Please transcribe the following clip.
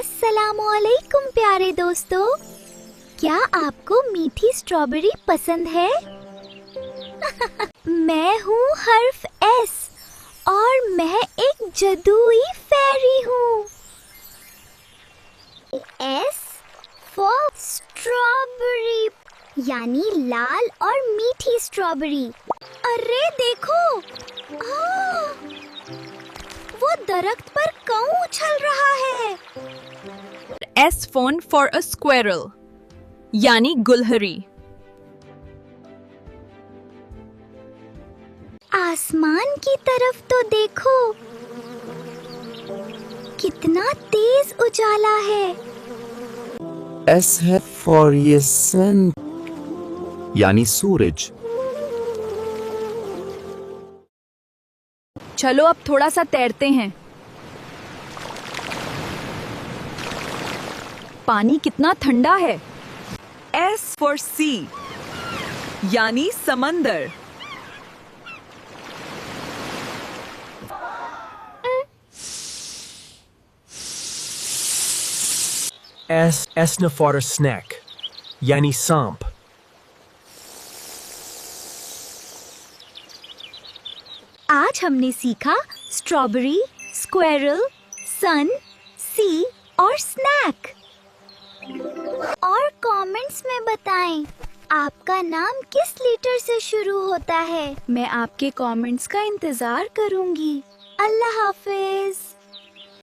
अस्सलामुअलैकुम प्यारे दोस्तों, क्या आपको मीठी स्ट्रॉबेरी पसंद है? मैं हूँ हर्फ एस और मैं एक जादुई फेरी हूँ। एस फॉर स्ट्रॉबेरी, यानी लाल और मीठी स्ट्रॉबेरी। अरे देखो, वो दरख्त पर काऊ उछल रहा है। S font for a squirrel, यानी गुलहरी। आसमान की तरफ तो देखो, कितना तेज उजाला है। S है for ये सन, यानी सूरज। चलो अब थोड़ा सा तैरते हैं। पानी कितना ठंडा है। S for sea, यानी समंदर। S for a snack, यानी सांप। आज हमने सीखा स्ट्रॉबेरी, स्क्वेरल, सन, सी और स्नैक। और कमेंट्स में बताएं आपका नाम किस लेटर से शुरू होता है। मैं आपके कमेंट्स का इंतजार करूंगी। अल्लाह हाफिज।